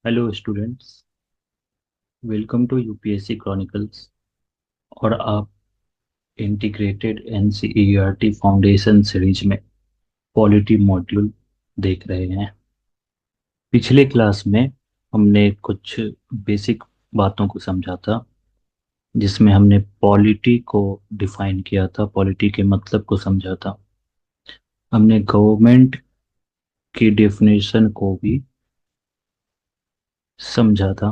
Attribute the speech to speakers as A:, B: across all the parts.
A: Hello students, welcome to UPSC chronicles. और आप integrated NCERT foundation series में polity module देख रहे हैं। पिछले क्लास में हमने कुछ बेसिक बातों को समझा था, जिसमें हमने पॉलिटी को डिफाइन किया था, पॉलिटी के मतलब को समझा था। हमने गवर्नमेंट की डेफिनेशन को भी समझा था।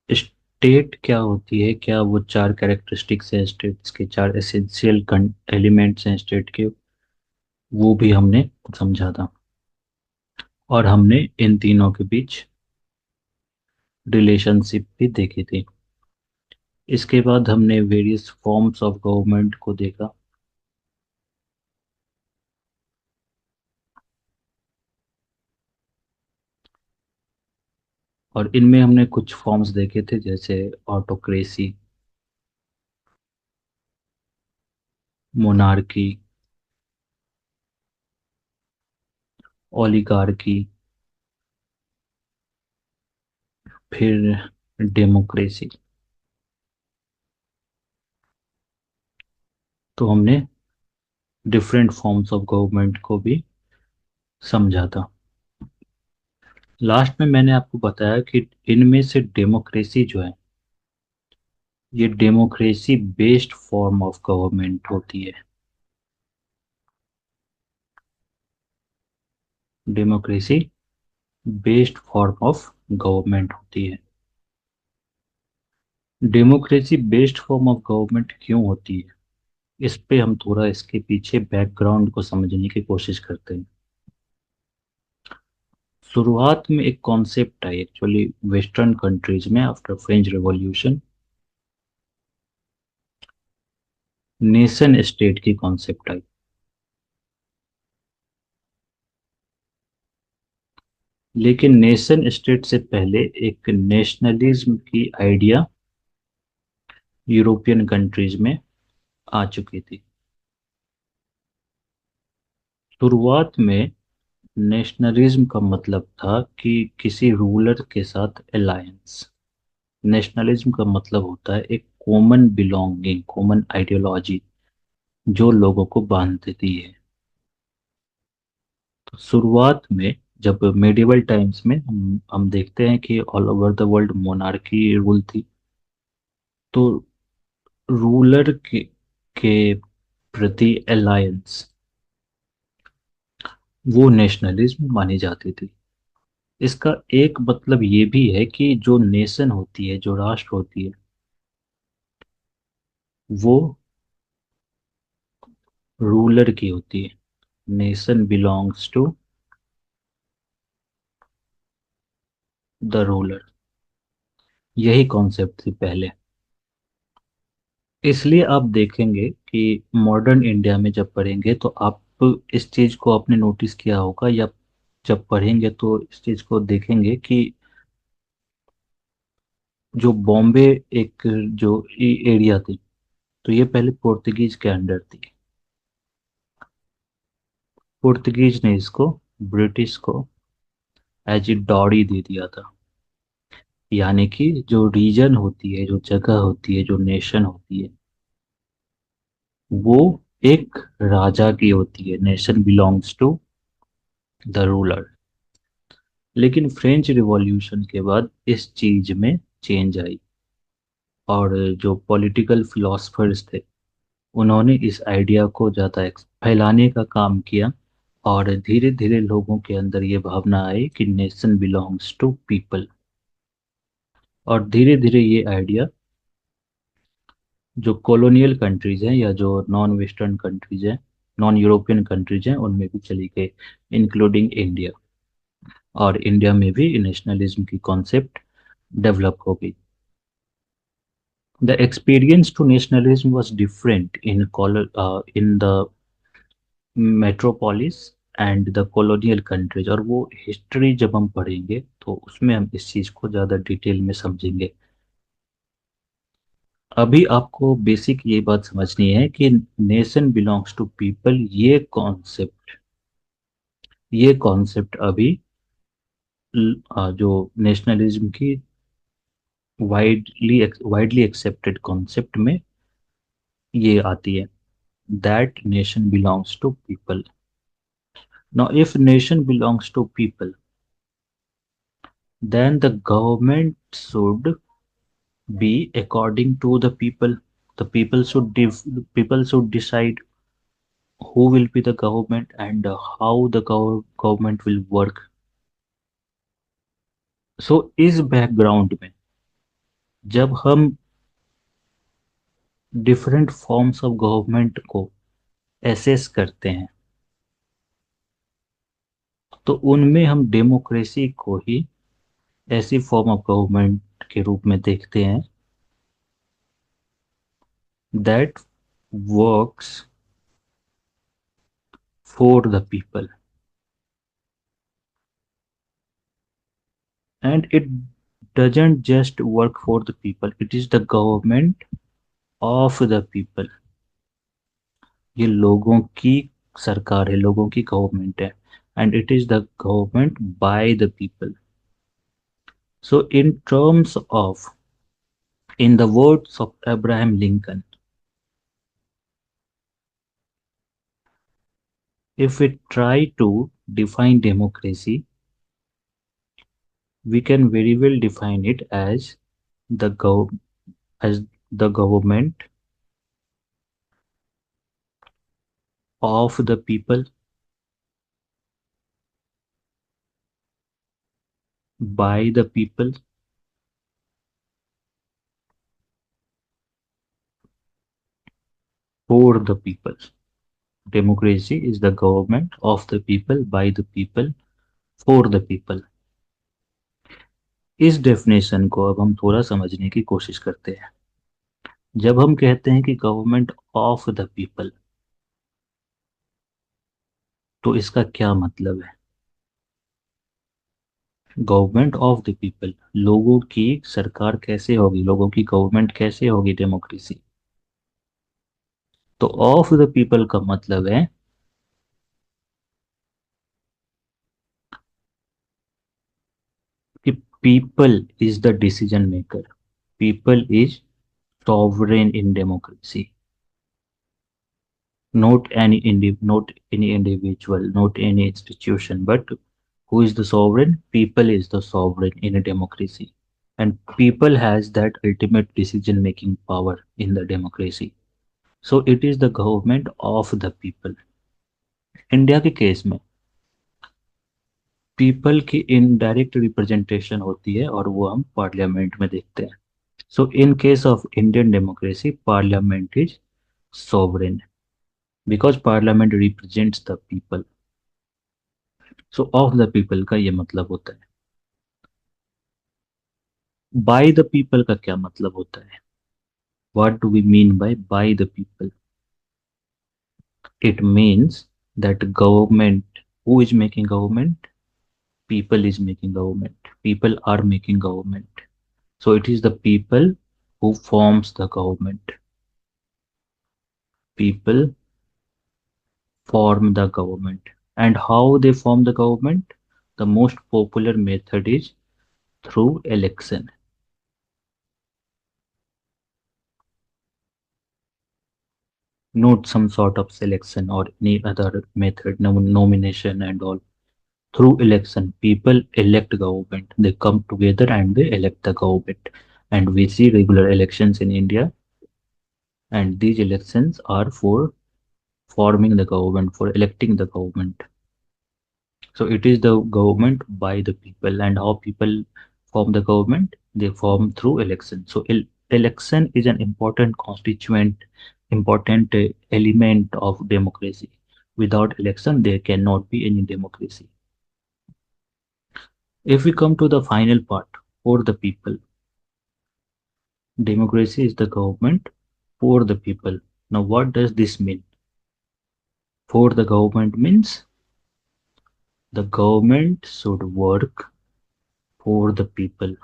A: स्टेट क्या होती है, क्या वो चार कैरेक्टरिस्टिक्स हैं स्टेट्स के, चार एसेंशियल एलिमेंट्स हैं स्टेट के, वो भी हमने समझा था। और हमने इन तीनों के बीच रिलेशनशिप भी देखी थी। इसके बाद हमने वेरियस फॉर्म्स ऑफ गवर्नमेंट को देखा। और इनमें हमने कुछ फॉर्म्स देखे थे, जैसे ऑटोक्रेसी, मोनार्की, ओलिगार्की, फिर डेमोक्रेसी। तो हमने डिफरेंट फॉर्म्स ऑफ गवर्नमेंट को भी समझा था। लास्ट में मैंने आपको बताया कि इनमें से डेमोक्रेसी जो है, ये democracy based form of government होती है। Democracy based form of government होती है। Democracy based form of government क्यों होती है, इस पे हम थोड़ा इसके पीछे बैकग्राउंड को समझने की कोशिश करते हैं। शुरुआत में एक कॉन्सेप्ट आई एक्चुअली वेस्टर्न कंट्रीज में after French revolution, nation state की कॉन्सेप्ट आई। लेकिन नेशन स्टेट से पहले एक नेशनलिज्म की आइडिया यूरोपियन कंट्रीज में आ चुकी थी। शुरुआत में नेशनलिज्म का मतलब था कि किसी रूलर के साथ अलायंस। नेशनलिज्म का मतलब होता है एक कॉमन बिलोंगिंग, कॉमन आइडियोलॉजी जो लोगों को बांध देती है। तो शुरुआत में जब मेडिवल टाइम्स में हम देखते हैं कि all over the world monarchy rule थी, तो रूलर के प्रति अलायंस वो नेशनलिज्म मानी जाती थी। इसका एक मतलब ये भी है कि जो नेशन होती है, जो राष्ट्र होती है, वो रूलर की होती है। Nation belongs to the ruler, यही कॉन्सेप्ट थी पहले। इसलिए आप देखेंगे कि मॉडर्न इंडिया में जब पढ़ेंगे तो आप इस चीज को आपने नोटिस किया होगा, या जब पढ़ेंगे तो इस चीज को देखेंगे कि जो बॉम्बे एक जो एरिया थी, तो ये पहले पोर्तुगीज के अंडर थी। पोर्तुगीज ने इसको ब्रिटिश को एज ए डॉरी दे दिया था। यानी कि जो रीजन होती है, जो जगह होती है, जो नेशन होती है, वो एक राजा की होती है। Nation belongs to the ruler. लेकिन फ्रेंच रिवॉल्यूशन के बाद इस चीज में चेंज आई, और जो पॉलिटिकल फिलोसफर्स थे, उन्होंने इस आइडिया को ज़्यादा फैलाने का काम किया। और धीरे धीरे लोगों के अंदर ये भावना आई कि नेशन बिलोंग्स टू पीपल। और धीरे धीरे ये आइडिया जो कॉलोनियल कंट्रीज हैं, या जो नॉन वेस्टर्न कंट्रीज हैं, नॉन यूरोपियन कंट्रीज हैं, उनमें भी चली गई, इंक्लूडिंग इंडिया। और इंडिया में भी नेशनलिज्म की कॉन्सेप्ट डेवलप हो गई। The experience to nationalism was different in the metropolis and the colonial countries। और वो हिस्ट्री जब हम पढ़ेंगे तो उसमें हम इस चीज को ज्यादा डिटेल में समझेंगे। अभी आपको बेसिक ये बात समझनी है कि नेशन बिलोंग्स टू पीपल, ये कॉन्सेप्ट अभी जो नेशनलिज्म की वाइडली एक्सेप्टेड कॉन्सेप्ट में ये आती है, that nation belongs to people. Now if nation belongs to people, then the government should be according to the people. The people should decide who will be the government and how the government will work. So इस background में जब हम different forms of government को assess करते हैं, तो उनमें हम डेमोक्रेसी को ही ऐसी फॉर्म ऑफ गवर्नमेंट के रूप में देखते हैं that works for the people. And it doesn't just work for the people, it is the government of the people. ये लोगों की सरकार है, लोगों की गवर्नमेंट है, and it is the government by the people. So in the words of Abraham Lincoln, if we try to define democracy, we can very well define it as the gov as the government of the people, by the people, for the people. Democracy is the government of the people, by the people, for the people. इस definition को अब हम थोड़ा समझने की कोशिश करते हैं. जब हम कहते हैं कि गवर्नमेंट ऑफ द पीपल, तो इसका क्या मतलब है? गवर्नमेंट ऑफ द पीपल, लोगों की सरकार कैसे होगी, लोगों की गवर्नमेंट कैसे होगी डेमोक्रेसी? तो ऑफ द पीपल का मतलब है कि people is the decision maker, people is sovereign in democracy. Not any individual, not any institution, but who is the sovereign? People is the sovereign in a democracy, and people has that ultimate decision making power in the democracy. So it is the government of the people. India के case में people की indirect representation होती है और वो हम parliament में देखते हैं. So in case of Indian democracy, parliament is sovereign because parliament represents the people. So of the people का ये मतलब होता है. बाय द पीपल का क्या मतलब होता है? What do we mean by the people? It means that government, who is making government? People is making government, people are making government. So it is the people who forms the government. People form the government. And how they form the government? The most popular method is through election. Not some sort of selection or any other method, nomination and all. Through election, people elect government. They come together and they elect the government. And we see regular elections in India, and these elections are for forming the government, for electing the government. So it is the government by the people, and how people form the government? They form through election. So election is an important constituent, important element of democracy. Without election, there cannot be any democracy. If we come to the final part, for the people, democracy is the government for the people. Now, what does this mean? For the government means the government should work for the people,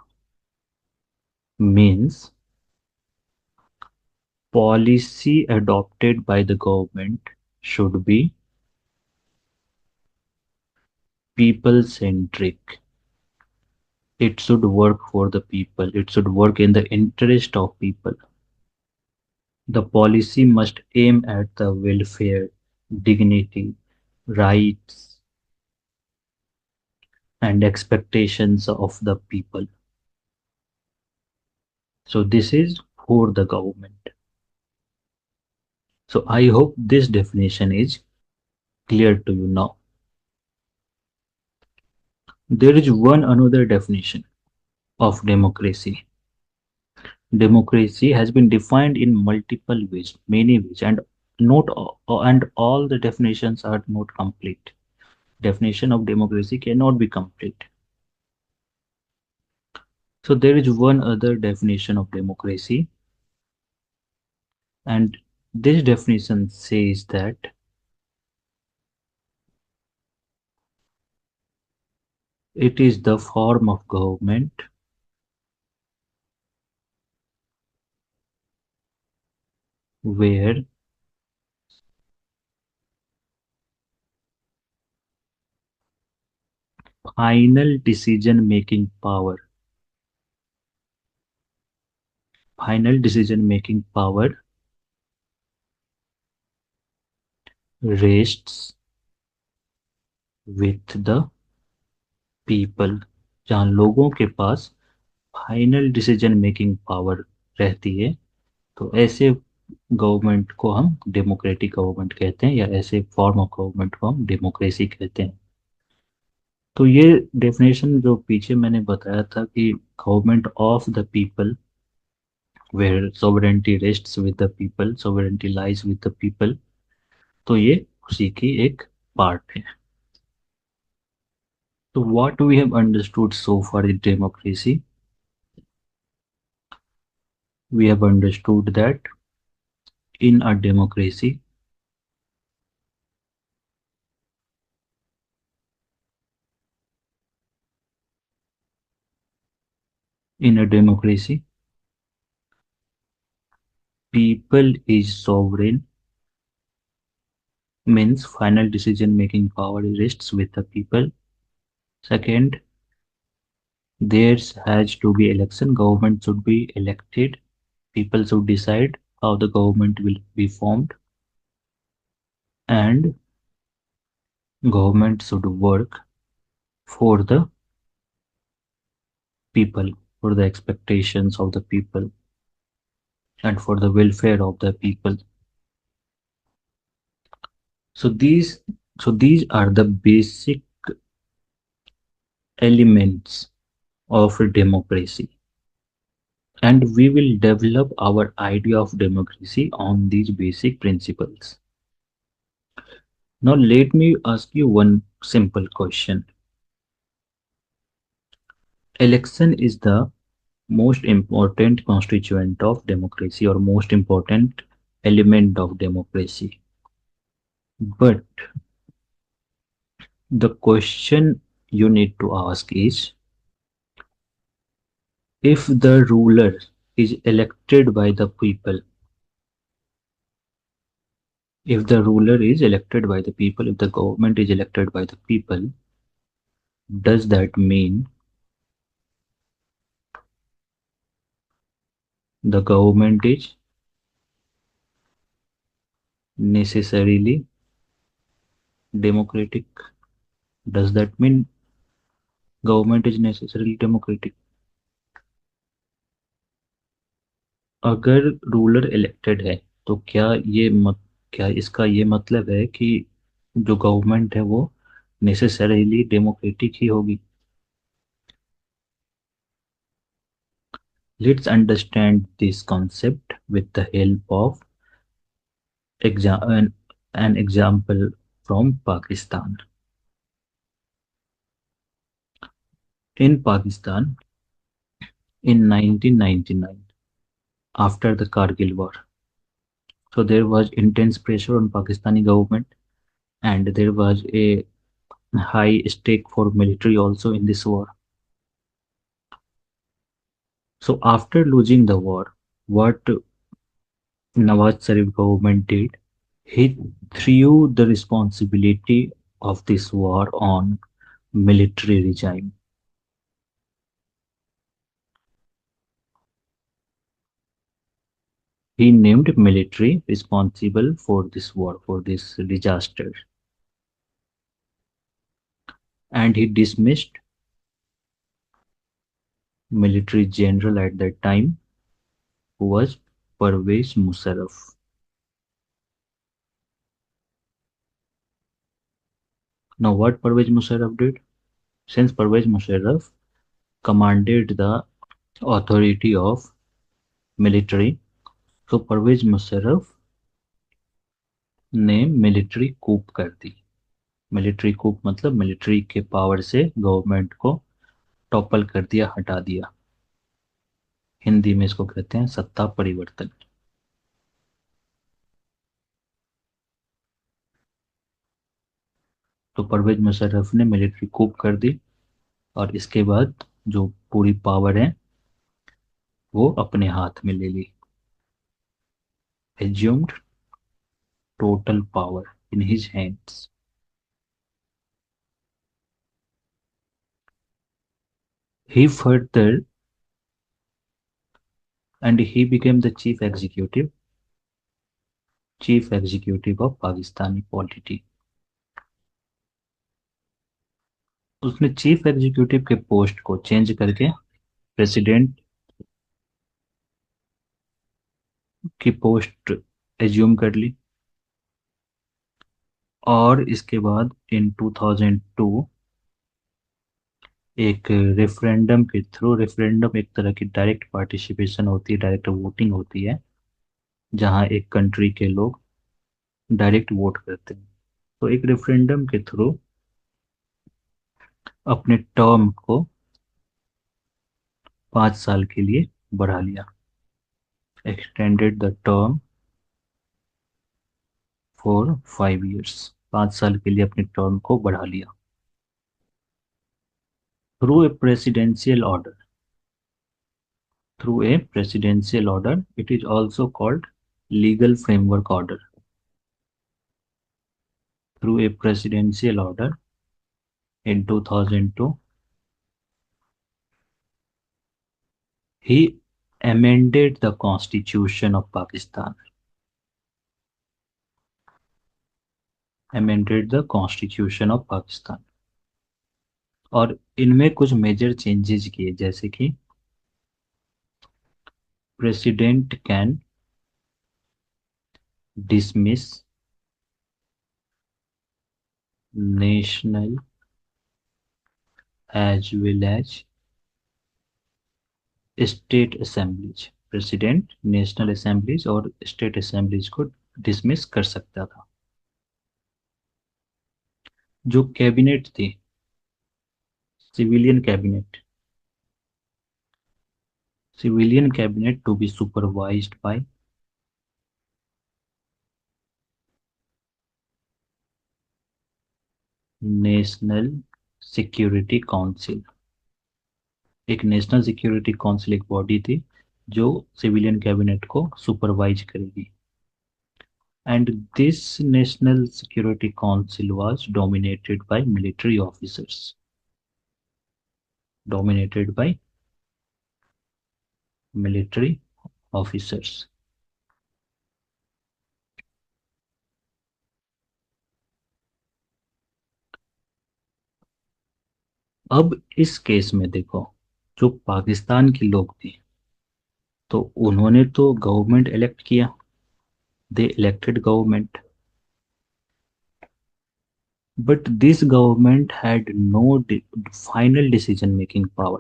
A: means policy adopted by the government should be people centric. It should work for the people. It should work in the interest of people. The policy must aim at the welfare, dignity, rights, and expectations of the people. So this is for the government. So I hope this definition is clear to you now. There is one another definition of democracy. Democracy has been defined in multiple ways, many ways, and not and all the definitions are not complete. Definition of democracy cannot be complete. So there is one other definition of democracy, and this definition says that it is the form of government where final decision making power, final decision making power rests with the people, जहाँ लोगों के पास final decision making power रहती है, तो ऐसे government को हम democratic government कहते हैं, या ऐसे फॉर्म ऑफ गवर्नमेंट को हम डेमोक्रेसी कहते हैं। तो ये डेफिनेशन जो पीछे मैंने बताया था कि government of the people, where sovereignty rests with the people, sovereignty lies with the people, तो ये उसी की एक पार्ट है। तो what we have understood so for in democracy, we have understood that in a democracy, in a democracy, people is sovereign, means final decision making power rests with the people. Second, there has to be election, government should be elected, people should decide how the government will be formed, and government should work for the people, for the expectations of the people, and for the welfare of the people. So these are the basic elements of democracy, and we will develop our idea of democracy on these basic principles. Now let me ask you one simple question. Election is the most important constituent of democracy, or most important element of democracy. But the question you need to ask is, if the ruler is elected by the people, if the ruler is elected by the people, if the government is elected by the people, does that mean the government is necessarily democratic? Does that mean government is necessarily democratic? अगर ruler elected है, तो क्या इसका ये मतलब है कि जो गवर्नमेंट है वो नेसेसरीली डेमोक्रेटिक ही होगी? Let's understand this concept with the help of an example from Pakistan. In Pakistan, in 1999, after the Kargil war, so there was intense pressure on Pakistani government, and there was a high stake for military also in this war. So after losing the war, what Nawaz Sharif government did, he threw the responsibility of this war on military regime. He named military responsible for this war, for this disaster, and he dismissed military general at that time, who was Pervez Musharraf. Now, what Pervez Musharraf did? Since Pervez Musharraf commanded the authority of military, so Parvez Musharraf ने military कूप कर दी। Military कूप मतलब military के power से government को topple कर दिया, हटा दिया। हिंदी में इसको कहते हैं सत्ता परिवर्तन। तो परवेज मुशर्रफ ने मिलिट्री कूप कर दी, और इसके बाद जो पूरी पावर है वो अपने हाथ में ले ली। Assumed total power in his hands. He further and he became the chief executive of Pakistani polity. उसने चीफ एग्जीक्यूटिव के पोस्ट को चेंज करके प्रेसिडेंट की पोस्ट एज्यूम कर ली। और इसके बाद इन 2002 एक रेफरेंडम के थ्रू, रेफरेंडम एक तरह की डायरेक्ट पार्टिसिपेशन होती है, डायरेक्ट वोटिंग होती है, जहां एक कंट्री के लोग डायरेक्ट वोट करते हैं। तो एक रेफरेंडम के थ्रू अपने टर्म को 5 साल के लिए बढ़ा लिया। Extended the term for 5 years। 5 साल के लिए अपने टर्म को बढ़ा लिया through a presidential order. Through a presidential order, it is also called legal framework order. Through a presidential order in 2002, he amended the constitution of Pakistan। Amended the constitution of Pakistan। और इनमें कुछ major changes किए, जैसे कि president can dismiss national as well as state assemblies. President national assemblies और state assemblies को dismiss कर सकता था। जो कैबिनेट थी, civilian cabinet, civilian cabinet to be supervised by national security council. एक नेशनल सिक्योरिटी काउंसिल एक बॉडी थी जो सिविलियन कैबिनेट को सुपरवाइज करेगी। And this national security council was dominated by military officers. Dominated by military officers. अब इस case में देखो, जो पाकिस्तान के लोग थे, तो उन्होंने तो गवर्नमेंट इलेक्ट किया, they elected government, but this government had no final decision making power।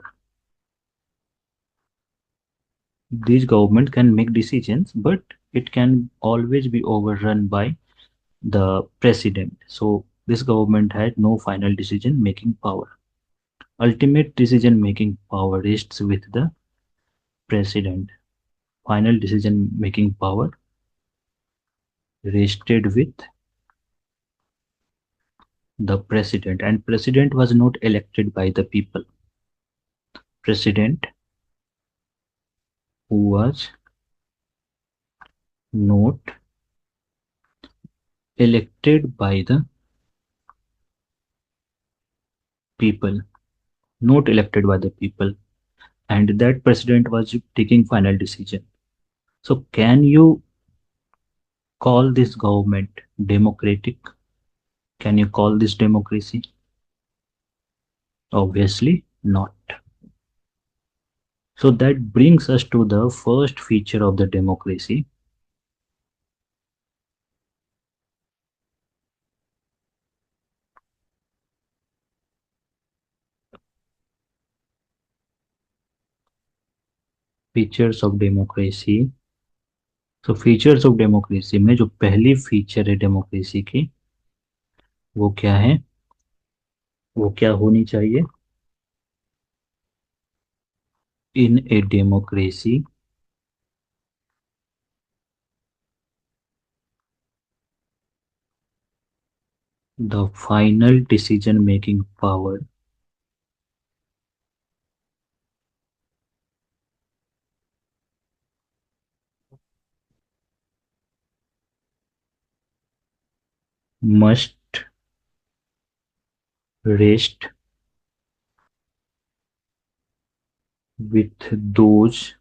A: This government can make decisions, but it can always be overrun by the president, so this government had no final decision making power। Ultimate decision making power rests with the president। Final decision making power rested with the president, and president was not elected by the people। President who was not elected by the people, not elected by the people, and that president was taking final decision। So can you call this government democratic? Can you call this democracy? Obviously not. So that brings us to the first feature of the democracy. Features of democracy. तो features of democracy में जो पहली feature है democracy की, वो क्या है? वो क्या होनी चाहिए? In a democracy the final decision making power must rest with those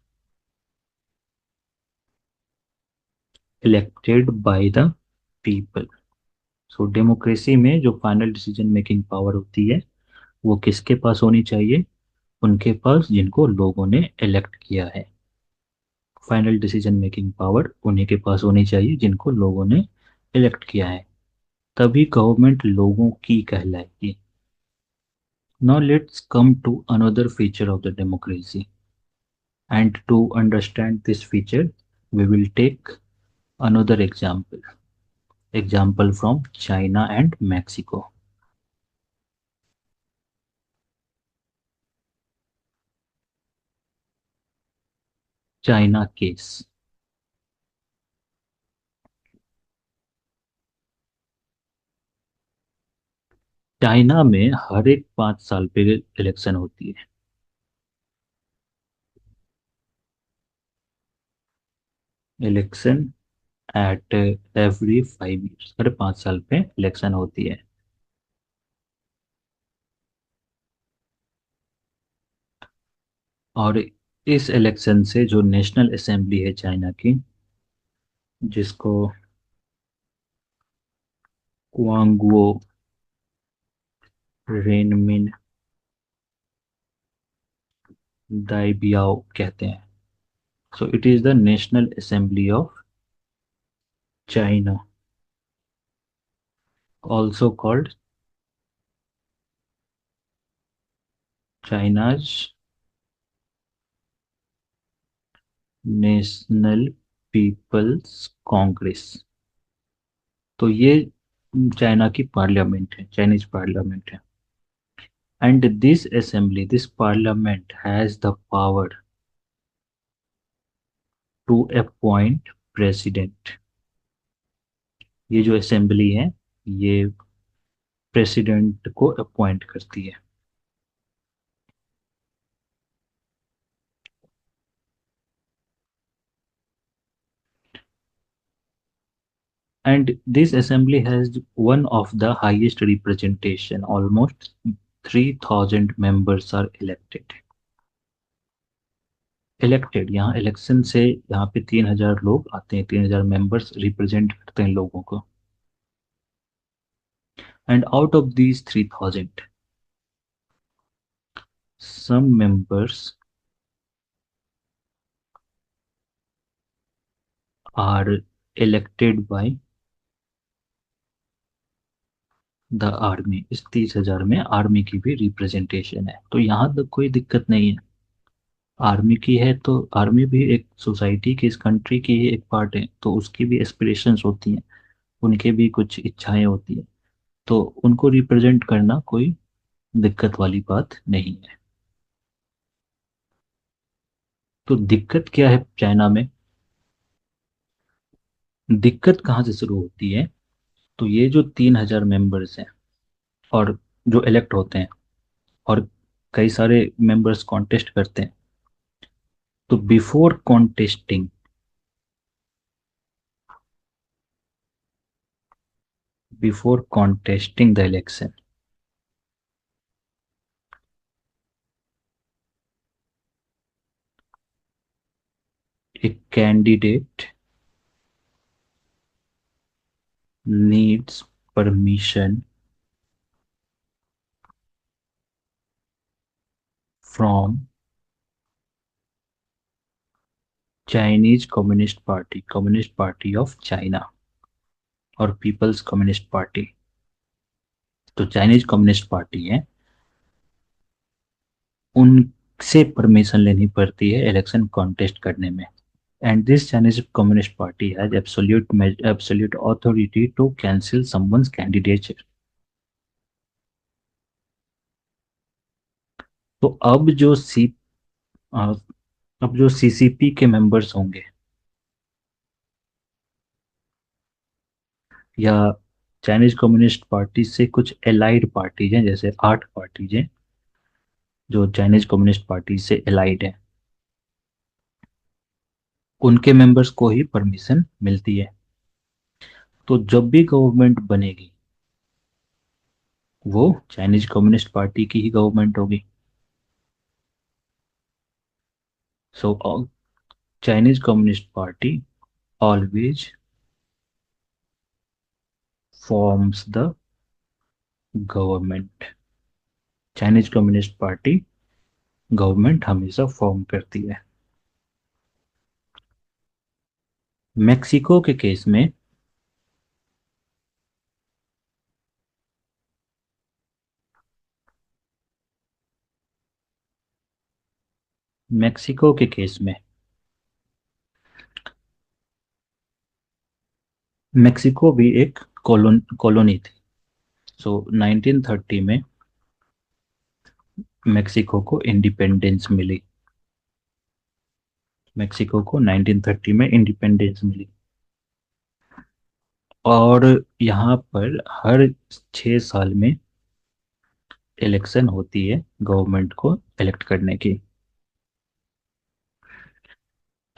A: elected by the people। So democracy में जो फाइनल डिसीजन मेकिंग पावर होती है वो किसके पास होनी चाहिए? उनके पास जिनको लोगों ने इलेक्ट किया है। फाइनल डिसीजन मेकिंग पावर उन्हीं के पास होनी चाहिए जिनको लोगों ने इलेक्ट किया है, तभी गवर्नमेंट लोगों की कहलाएगी। Now let's come to another feature of the democracy, and to understand this feature we will take another example from China and Mexico। China केस। चाइना में हर एक 5 साल पे इलेक्शन होती है। इलेक्शन एट एवरी 5 ईयर्स, हर 5 साल पे इलेक्शन होती है। और इस इलेक्शन से जो नेशनल असेंबली है चाइना की, जिसको क्वांगुओ रेनमिन दाइबियाओ कहते हैं। So it is the national assembly of China, also called China's national people's congress. तो ये चाइना की पार्लियामेंट है, चाइनीज पार्लियामेंट है। And this assembly, this parliament has the power to appoint president. ये जो assembly है ये प्रेसिडेंट को अपॉइंट करती है। And this assembly has one of the highest representation, almost 3000 members are elected. Elected, यहाँ इलेक्शन से यहाँ पे 3000 लोग आते हैं, 3000 मेंबर्स रिप्रेजेंट करते हैं लोगों को। And out of these 3000, some members are elected by the army. इस 30,000 में आर्मी की भी रिप्रेजेंटेशन है, तो यहाँ तक कोई दिक्कत नहीं है। आर्मी की है तो आर्मी भी एक सोसाइटी की, इस कंट्री की ही एक पार्ट है, तो उसकी भी एस्पिरेशंस होती हैं, उनके भी कुछ इच्छाएं होती हैं, तो उनको रिप्रेजेंट करना कोई दिक्कत वाली बात नहीं है। तो दिक्कत क्या है चाइना में? दिक्कत कहाँ से शुरू होती है? तो ये जो 3000 मेंबर्स हैं और जो इलेक्ट होते हैं, और कई सारे मेंबर्स कॉन्टेस्ट करते हैं, तो before contesting the election, A candidate needs permission from Chinese Communist Party of China और पीपल्स कम्युनिस्ट पार्टी। तो चाइनीज कम्युनिस्ट पार्टी है, उनसे परमिशन लेनी पड़ती है इलेक्शन कॉन्टेस्ट करने में। And this Chinese communist party has absolute authority to cancel someone's candidature. तो अ, अब जो सीसीपी के मेंबर्स होंगे या चाइनीज कम्युनिस्ट पार्टी से कुछ एलाइड पार्टीज हैं, जैसे 8 पार्टीज हैं जो चाइनीज कम्युनिस्ट पार्टी से एलाइड है, उनके मेंबर्स को ही परमिशन मिलती है। तो जब भी गवर्नमेंट बनेगी वो चाइनीज कम्युनिस्ट पार्टी की ही गवर्नमेंट होगी। So Chinese communist party always forms the government. Chinese communist party government हमेशा फॉर्म करती है। मेक्सिको के केस में मेक्सिको के केस में मेक्सिको भी एक कॉलोनी थी। सो 1930 में मेक्सिको को इंडिपेंडेंस मिली। मेक्सिको को 1930 में इंडिपेंडेंस मिली। और यहाँ पर हर 6 साल में इलेक्शन होती है गवर्नमेंट को इलेक्ट करने की।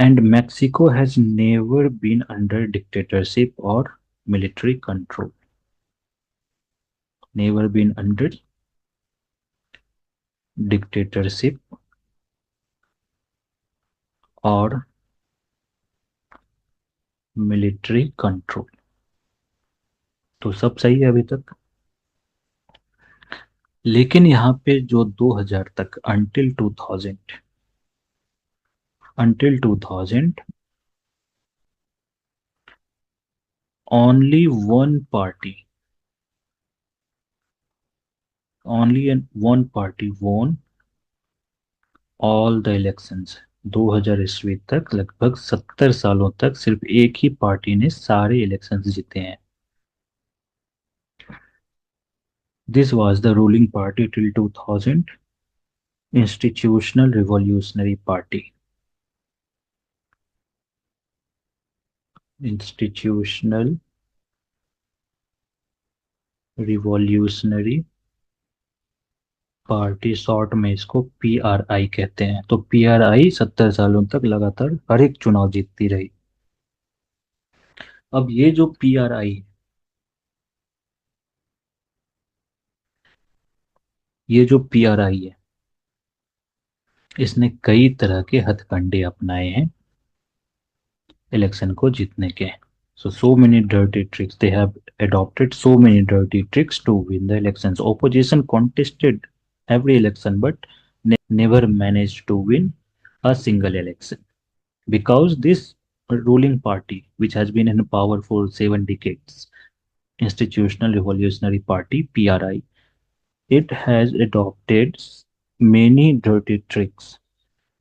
A: And Mexico has never been under dictatorship और military control. Never been under dictatorship और मिलिट्री कंट्रोल। तो सब सही है अभी तक। लेकिन यहाँ पे जो 2000 तक until 2000 only one party one party won all the elections. 2000 ईस्वी तक लगभग 70 सालों तक सिर्फ एक ही पार्टी ने सारे इलेक्शंस जीते हैं। This was the ruling party till 2000, institutional revolutionary party. Institutional revolutionary party, short में इसको पीआरआई कहते हैं। तो पीआरआई 70 सालों तक लगातार हर एक चुनाव जीतती रही। अब ये जो पीआरआई है इसने कई तरह के हथकंडे अपनाए हैं इलेक्शन को जीतने के। So many dirty tricks they have adopted, so many dirty tricks to win the elections. Opposition contested every election but never managed to win a single election because this ruling party, which has been in power for 7 decades, Institutional Revolutionary Party (PRI), it has adopted many dirty tricks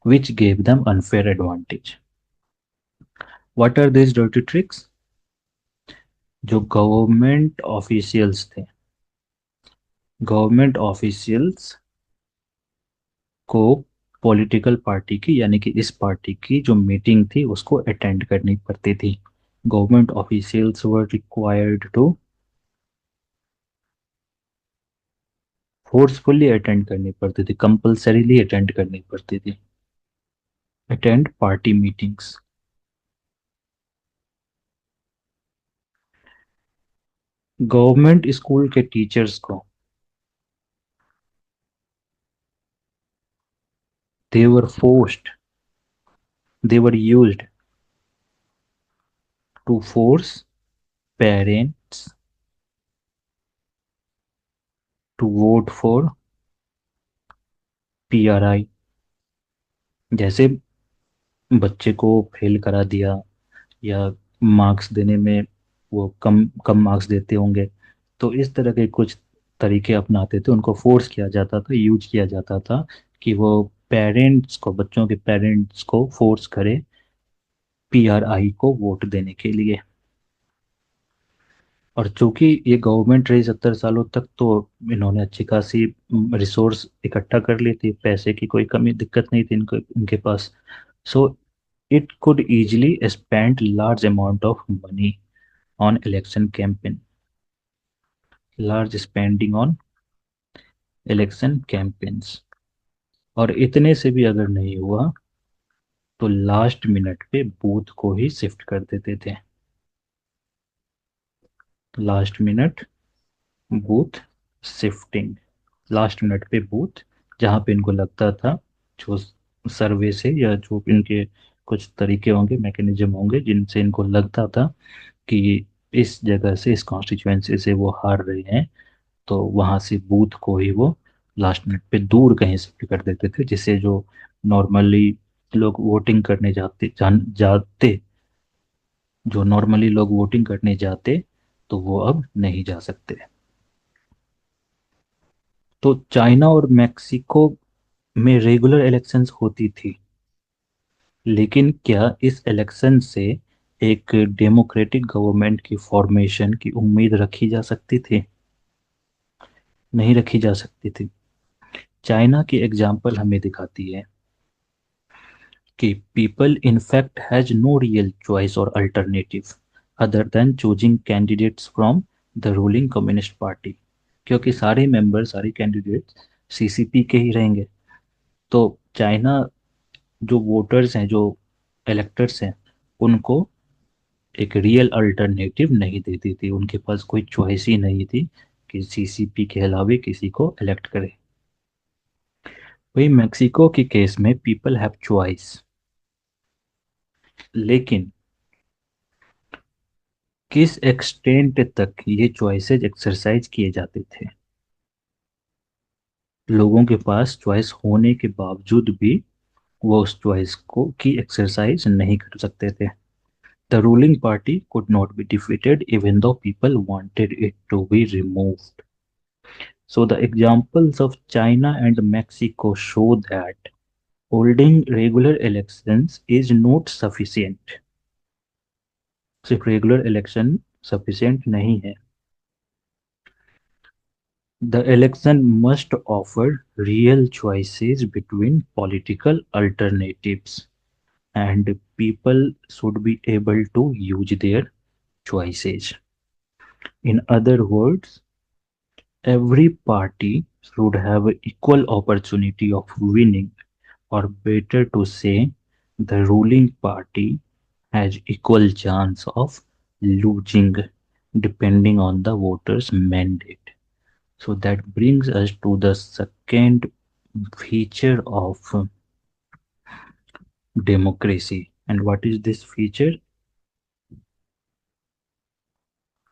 A: which gave them unfair advantage. What are these dirty tricks? जो government officials को political party की यानी कि इस party की जो meeting थी उसको अटेंड करनी पड़ती थी। Government officials were required to forcefully attend करनी पड़ती थी, कंपल्सरीली अटेंड करनी पड़ती थी, attend party meetings. Government school के टीचर्स को they were forced they were used to force parents to vote for PRI. जैसे बच्चे को फेल करा दिया, या मार्क्स देने में वो कम कम मार्क्स देते होंगे, तो इस तरह के कुछ तरीके अपनाते थे, उनको फोर्स किया जाता था, यूज किया जाता था कि वो पेरेंट्स को, बच्चों के पेरेंट्स को फोर्स करे पीआरआई को वोट देने के लिए। और चूंकि ये गवर्नमेंट रही 70 सालों तक, तो इन्होंने अच्छी खासी रिसोर्स इकट्ठा कर ली थी, पैसे की कोई कमी दिक्कत नहीं थी इनको, इनके पास। So it could easily spend large amount of money on election campaign, large spending on election campaigns। और इतने से भी अगर नहीं हुआ तो लास्ट मिनट पे बूथ को ही शिफ्ट कर देते थे। Last minute booth shifting, last minute पे बूथ, जहाँ पे इनको लगता था, जो सर्वे से या जो इनके कुछ तरीके होंगे, मैकेनिज्म होंगे, जिनसे इनको लगता था कि इस जगह से, इस कॉन्स्टिट्यूएंसी से वो हार रहे हैं, तो वहां से बूथ को ही वो लास्ट मिनट पे दूर कहीं शिफ्ट कर देते थे, जिससे जो नॉर्मली लोग वोटिंग करने जाते, जो नॉर्मली लोग वोटिंग करने जाते, तो वो अब नहीं जा सकते। तो चाइना और मैक्सिको में रेगुलर इलेक्शंस होती थी, लेकिन क्या इस इलेक्शन से एक डेमोक्रेटिक गवर्नमेंट की फॉर्मेशन की उम्मीद रखी जा सकती थी? नहीं रखी जा सकती थी। चाइना की एग्जाम्पल हमें दिखाती है कि people in fact has no real choice or alternative other than choosing candidates from the ruling communist party। क्योंकि सारे मेंबर, सारे कैंडिडेट सीसीपी के ही रहेंगे। तो चाइना, जो वोटर्स हैं, जो इलेक्टर्स हैं, उनको एक रियल अल्टरनेटिव नहीं देती थी, उनके पास कोई चॉइस ही नहीं थी कि सीसीपी के अलावे किसी को इलेक्ट करे। वही मेक्सिको के केस में पीपल हैव चॉइस, लेकिन किस एक्सटेंट तक ये चॉइसेस एक्सरसाइज किए जाते थे? लोगों के पास चॉइस होने के बावजूद भी वो उस चॉइस को की एक्सरसाइज नहीं कर सकते थे। The ruling party could not be defeated even though people wanted it to be removed. So the examples of China and Mexico show that holding regular elections is not sufficient। सिर्फ regular election sufficient नहीं है। The election must offer real choices between political alternatives, and people should be able to use their choices। In other words, every party should have equal opportunity of winning, or better to say, the ruling party has equal chance of losing depending on the voters' mandate। So that brings us to the second feature of democracy। And what is this feature?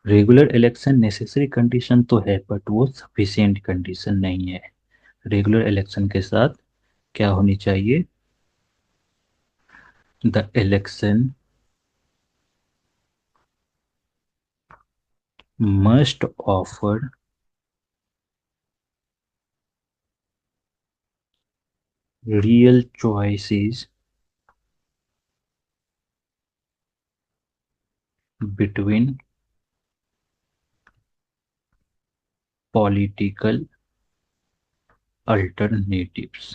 A: Regular election necessary condition तो है, but वो sufficient condition नहीं है। Regular election के साथ क्या होनी चाहिए? The election must offer real choices between political alternatives.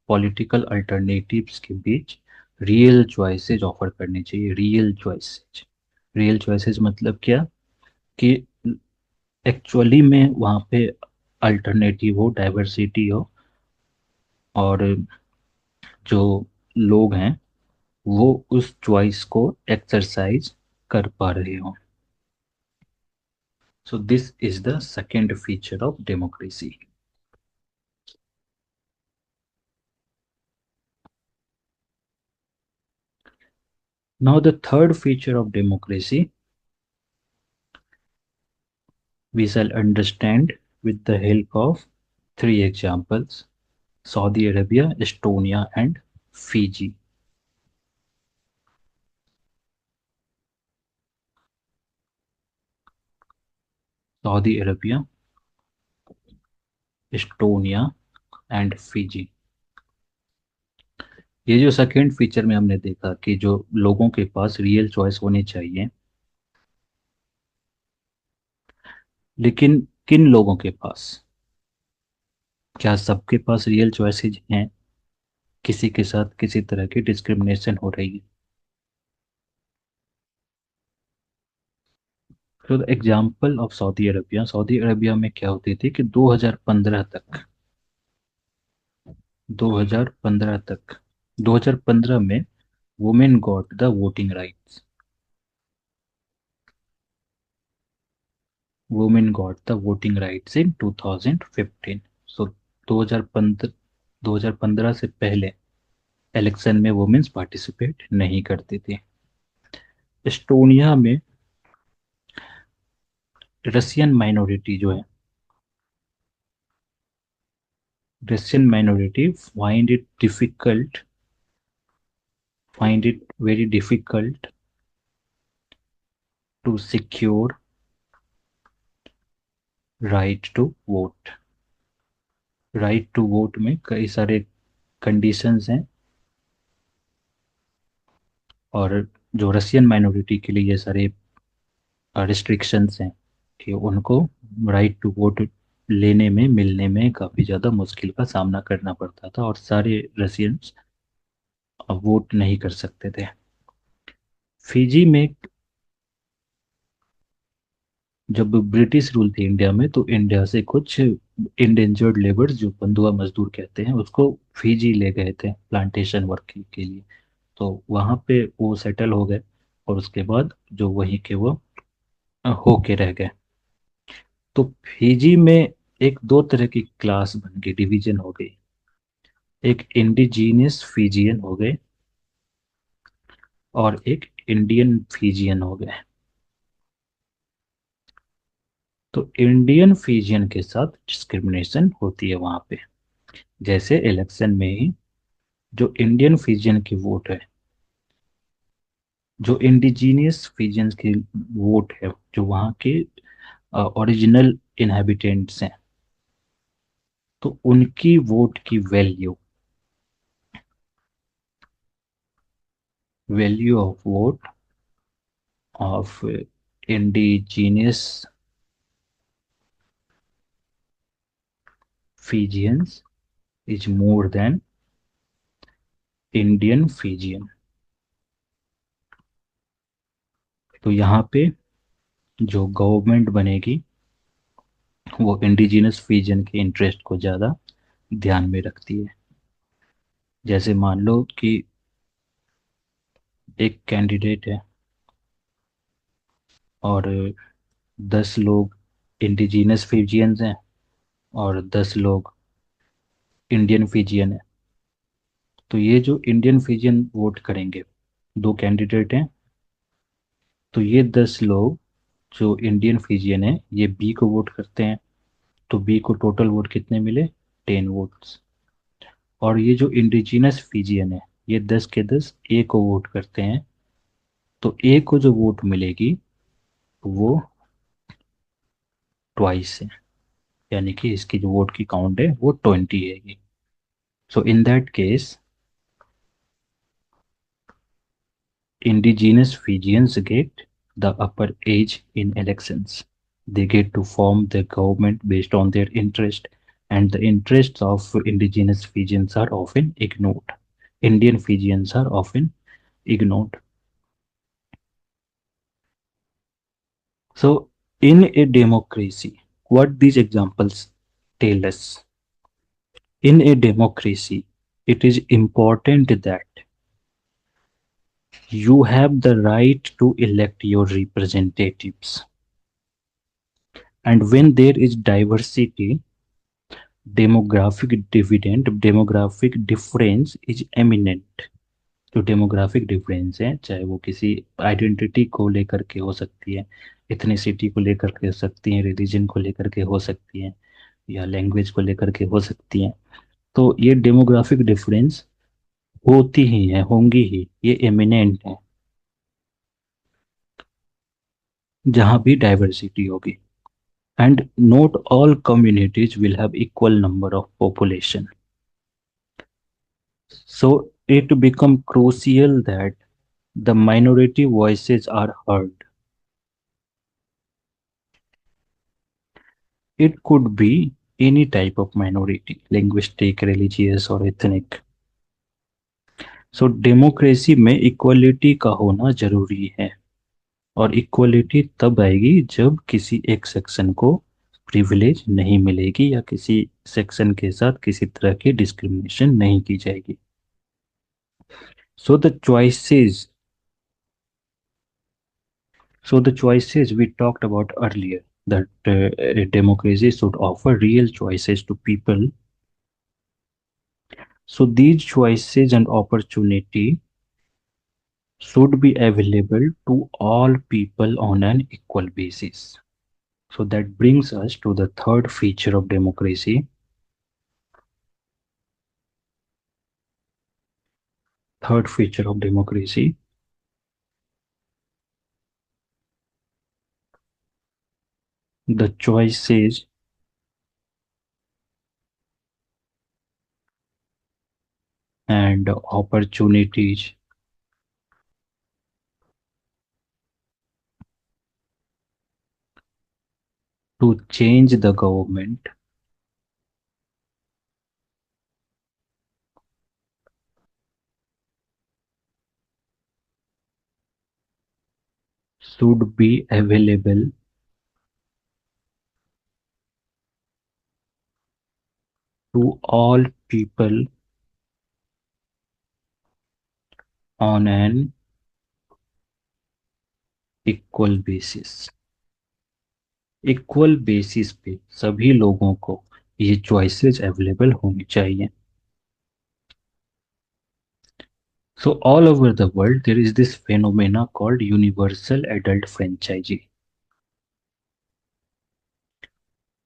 A: Political alternatives के बीच रियल चॉइसेस ऑफर करनी चाहिए। रियल चॉइसेस, रियल चॉइसेस मतलब क्या? कि एक्चुअली में वहाँ पे अल्टरनेटिव हो, डाइवर्सिटी हो, और जो लोग हैं वो उस चॉइस को एक्सरसाइज कर पा रहे हो। So this is the second feature of democracy. Now, the third feature of democracy we shall understand with the help of three examples: Saudi Arabia, Estonia, and Fiji. Saudi Arabia, Estonia and Fiji. ये जो second feature में हमने देखा कि जो लोगों के पास real choice होनी चाहिए, लेकिन किन लोगों के पास? क्या सबके पास रियल चॉइसेज हैं? किसी के साथ किसी तरह की डिस्क्रिमिनेशन हो रही है? तो the example of Saudi Arabia, Saudi Arabia में क्या होती थी कि 2015 तक, 2015 तक, 2015 में women got the voting rights, women got the voting rights in 2015। So 2015, 2015 से पहले इलेक्शन में वुमेन्स पार्टिसिपेट नहीं करती थी। एस्टोनिया में रशियन माइनॉरिटी जो है, Russian minority find it very difficult to secure right to vote। Right to vote में कई सारे कंडीशंस हैं, और जो रशियन माइनॉरिटी के लिए ये सारे रिस्ट्रिक्शंस हैं कि उनको राइट टू वोट लेने में, मिलने में काफ़ी ज़्यादा मुश्किल का सामना करना पड़ता था, और सारे रशियंस वोट नहीं कर सकते थे। फिजी में जब ब्रिटिश रूल थी इंडिया में, तो इंडिया से कुछ इंडेंजर्ड लेबर्स, जो बंधुआ मजदूर कहते हैं, उसको फिजी ले गए थे प्लांटेशन वर्क के लिए। तो वहाँ पे वो सेटल हो गए, और उसके बाद जो वहीं के वो होके रह गए। तो फिजी में एक दो तरह की क्लास बन गई, डिवीजन हो गई। एक इंडिजीनियस फिजियन हो गए, और एक इंडियन फिजियन हो गए। तो इंडियन फिजियन के साथ डिस्क्रिमिनेशन होती है वहां पे। जैसे इलेक्शन में ही जो इंडियन फिजियन की वोट है, जो इंडिजीनियस फिजियंस की वोट है, जो वहाँ के ओरिजिनल इनहेबिटेंट्स हैं, तो उनकी वोट की value, value of vote of indigenous Fijians is more than Indian Fijian. तो यहाँ पे जो गवर्नमेंट बनेगी, वो इंडिजिनस फिजियन के इंटरेस्ट को ज़्यादा ध्यान में रखती है। जैसे मान लो कि एक कैंडिडेट है, और 10 लोग इंडिजिनस फिजियंस हैं, और 10 लोग इंडियन फिजियन है। तो ये जो इंडियन फिजियन वोट करेंगे, दो कैंडिडेट हैं, तो ये 10 लोग जो इंडियन फिजियन है, ये बी को वोट करते हैं। तो बी को टोटल वोट कितने मिले? 10 वोट्स। और ये जो इंडिजिनस फिजियन है, ये 10 के 10 ए को वोट करते हैं। तो ए को जो वोट मिलेगी, वो ट्वाइस है, यानी कि इसकी जो वोट की काउंट है वो 20 है। So in that case indigenous Fijians get the upper edge in elections. They get to form their government based on their interest, and the interests of indigenous Fijians are often ignored. Indian Fijians are often ignored. So, in a democracy, what these examples tell us? In a democracy, it is important that you have the right to elect your representatives. And when there is diversity, demographic difference is eminent. जो demographic difference है, चाहे वो किसी identity को लेकर के हो सकती है, इथनिसिटी को लेकर के हो सकती है, रिलीजन को लेकर के हो सकती है, या लैंग्वेज को लेकर के हो सकती है, तो ये डेमोग्राफिक डिफरेंस होती ही है, होंगी ही, ये एमिनेंट है जहाँ भी डाइवर्सिटी होगी. And not all communities will have equal number of population. So it become crucial that the minority voices are heard. It could be any type of minority, linguistic, religious or ethnic. So democracy में equality का होना जरूरी है, और equality तब आएगी जब किसी एक सेक्शन को प्रिविलेज नहीं मिलेगी, या किसी सेक्शन के साथ किसी तरह की डिस्क्रिमिनेशन नहीं की जाएगी. So the choices So the choices we talked about earlier, that a democracy should offer real choices to people. So these choices and opportunity should be available to all people on an equal basis. So that brings us to the third feature of democracy. Third feature of democracy, the choices and opportunities to change the government should be available to all people on an equal basis. Equal basis पे सभी लोगों को ये choices available होनी चाहिए. So all over the world there is this phenomena called universal adult franchisee.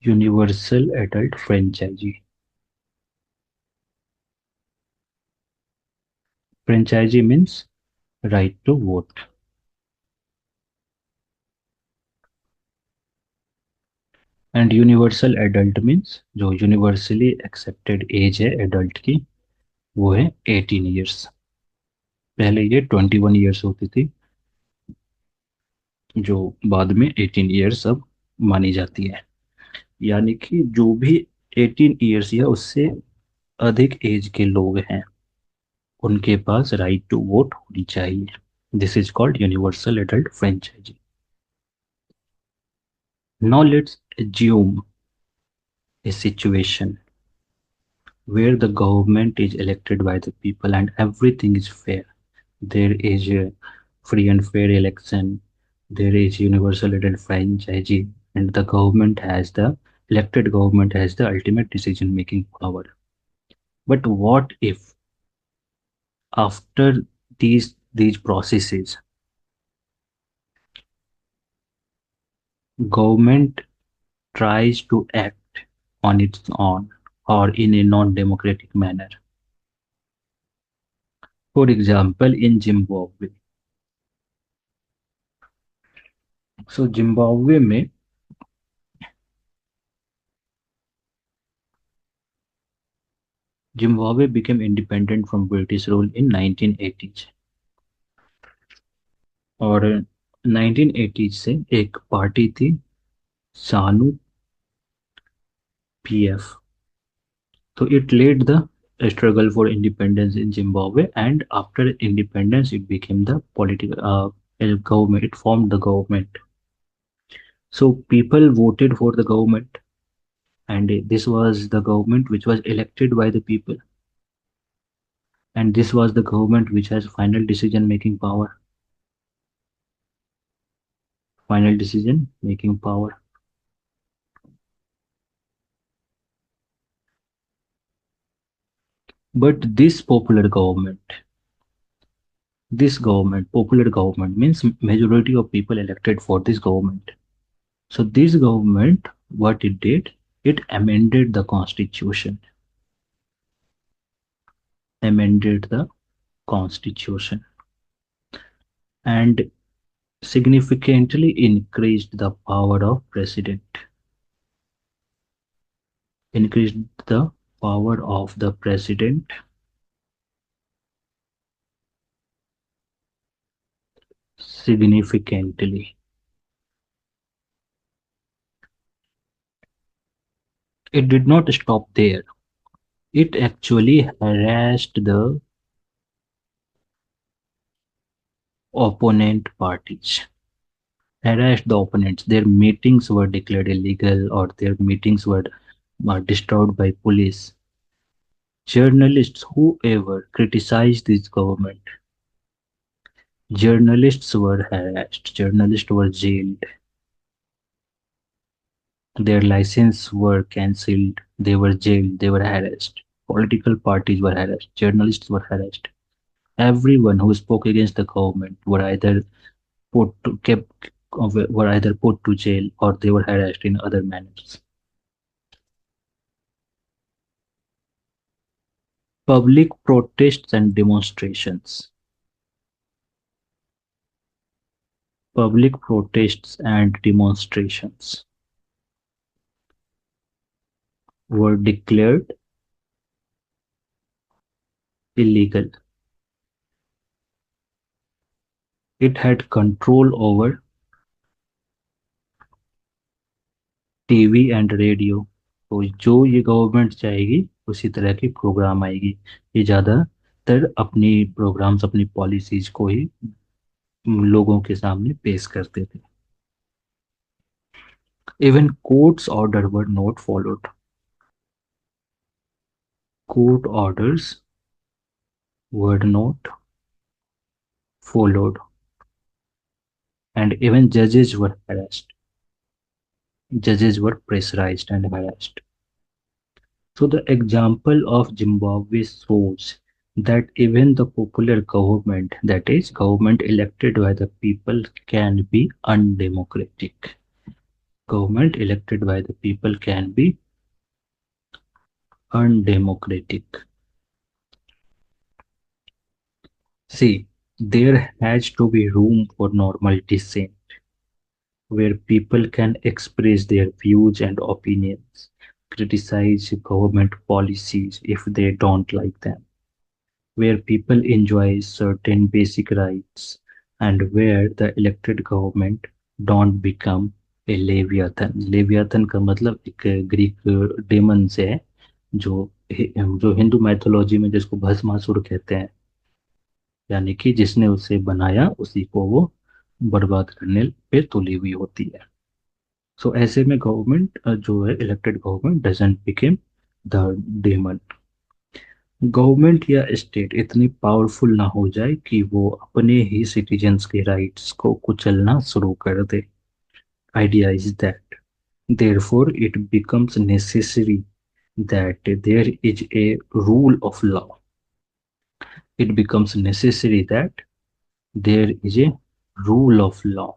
A: Universal adult franchisee. Franchisee means right to vote. And universal adult means जो universally accepted age है adult की, वो है 18 years. पहले ये 21 years होती थी, जो बाद में 18 years अब मानी जाती है. यानी कि जो भी 18 ईयर्स या उससे अधिक एज के लोग हैं, उनके पास राइट टू वोट होनी चाहिए. This is called universal adult franchise. Now let's assume a situation where the government is elected by the people and everything is fair. There is a free and fair election, there is universal adult franchisee, and the government has the elected government has the ultimate decision making power. But what if after these processes, government tries to act on its own or in a non-democratic manner? For example, in Zimbabwe. So Zimbabwe became independent from British rule in 1980s. और 1980 से एक party थी, सानू PF. So it led the struggle for independence in Zimbabwe, and after independence, it became the political government. It formed the government. So people voted for the government, and this was the government which was elected by the people, and this was the government which has final decision making power. Final decision making power. But this popular government This government, popular government, means majority of people elected for this government. So this government, what it did, it amended the constitution, amended the constitution, and significantly increased the power of president, increased the power of the president significantly. It did not stop there. It actually harassed the opponent parties, harassed the opponents. Their meetings were declared illegal or their meetings were disturbed by police. Journalists, whoever criticized this government, journalists were harassed, journalists were jailed, their license were cancelled, they were jailed, they were harassed. Political parties were harassed, journalists were harassed. Everyone who spoke against the government kept were either put to jail or they were harassed in other manners. Public protests and demonstrations. Public protests and demonstrations were declared illegal. It had control over TV and radio. तो जो ये government चाहेगी उसी तरह की programme आएगी। ये ज़्यादातर अपनी प्रोग्राम्स, अपनी पॉलिसीज को ही लोगों के सामने पेश करते थे। Even courts order were not followed. Court orders were not followed, and even judges were harassed. Judges were pressurized and harassed. So the example of Zimbabwe shows that even the popular government, that is, government elected by the people, can be undemocratic. Government elected by the people can be undemocratic. See, there has to be room for normal dissent, where people can express their views and opinions, criticize government policies if they don't like them, where people enjoy certain basic rights, and where the elected government don't become a leviathan. Leviathan का मतलब एक Greek daemon से है, जो जो Hindu mythology में जिसको भस्मासुर कहते हैं, यानी कि जिसने उसे बनाया उसी को वो बर्बाद करने पे तुली हुई होती है। सो ऐसे में गवर्नमेंट जो है, elected government doesn't became the demon. Government या स्टेट इतनी पावरफुल ना हो जाए कि वो अपने ही सिटीजन्स के राइट्स को कुचलना शुरू कर दे। Idea is that therefore it becomes necessary that there is a rule of law. It becomes necessary that there is a rule of law.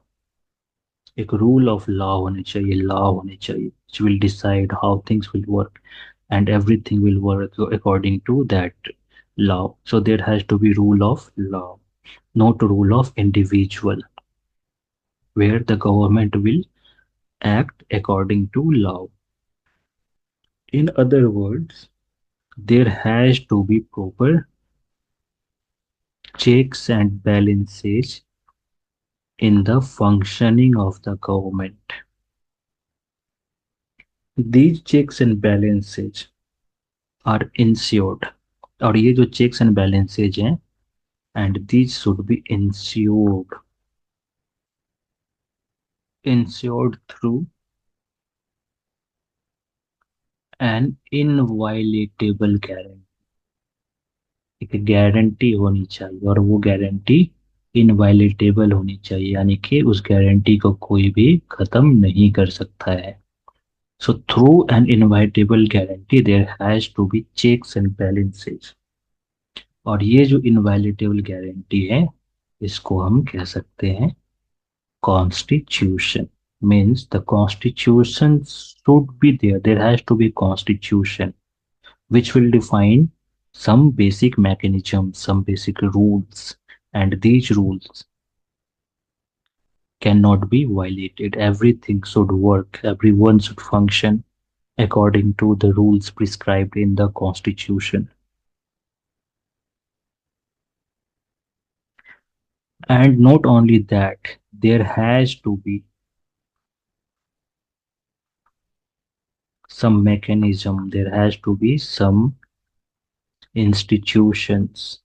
A: एक रूल ऑफ लॉ होनी चाहिए, लॉ होनी चाहिए which will decide how things will work, and everything will work according to that law. So there has to be rule of law, not rule of individual, where the government will act according to law. In other words, there has to be proper checks and balances in the functioning of the government. These checks and balances are ensured, और ये जो checks and balances हैं, and these should be ensured through an inviolable guarantee. एक guarantee होनी चाहिए और वो guarantee इनवायलेटेबल होनी चाहिए, यानी कि उस गारंटी को कोई भी खत्म नहीं कर सकता है। So through an inevitable guarantee there has to be checks and balances. और ये जो इनवायलेटेबल गारंटी है, इसको हम कह सकते हैं constitution. Means the constitution should be there, there has to be constitution which will define some basic mechanisms, some basic rules, and these rules cannot be violated. Everything should work, everyone should function according to the rules prescribed in the Constitution. And not only that, there has to be some mechanism, there has to be some institutions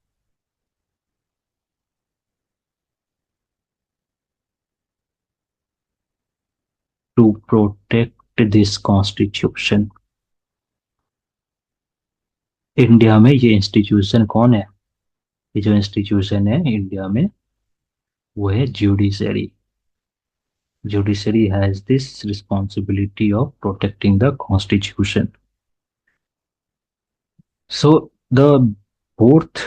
A: to protect this Constitution. India में ये institution कौन है? ये जो institution है India में वो है judiciary. Judiciary has this responsibility of protecting the constitution. So the fourth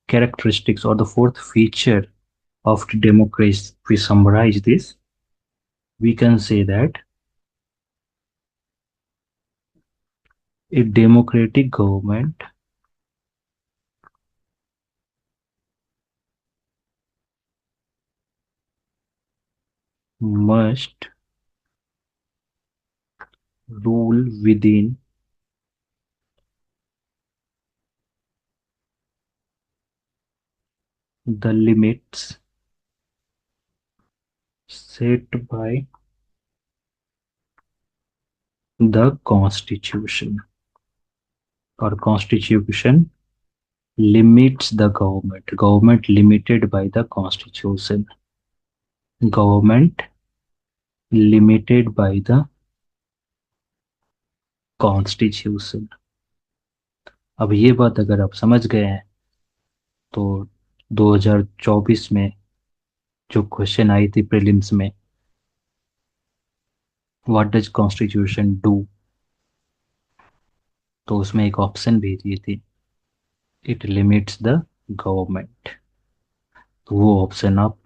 A: characteristics or the fourth feature of the democracy, if we summarize this, we can say that a democratic government must rule within the limits set by the constitution, or constitution limits the government limited by the constitution, government limited by the constitution. अब ये बात अगर आप समझ गए हैं तो 2024 में जो क्वेश्चन आई थी प्रीलिम्स में, व्हाट डज कॉन्स्टिट्यूशन डू, तो उसमें एक ऑप्शन भी दी थी, इट लिमिट्स द गवर्नमेंट. तो वो ऑप्शन आप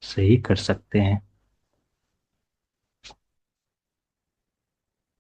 A: सही कर सकते हैं.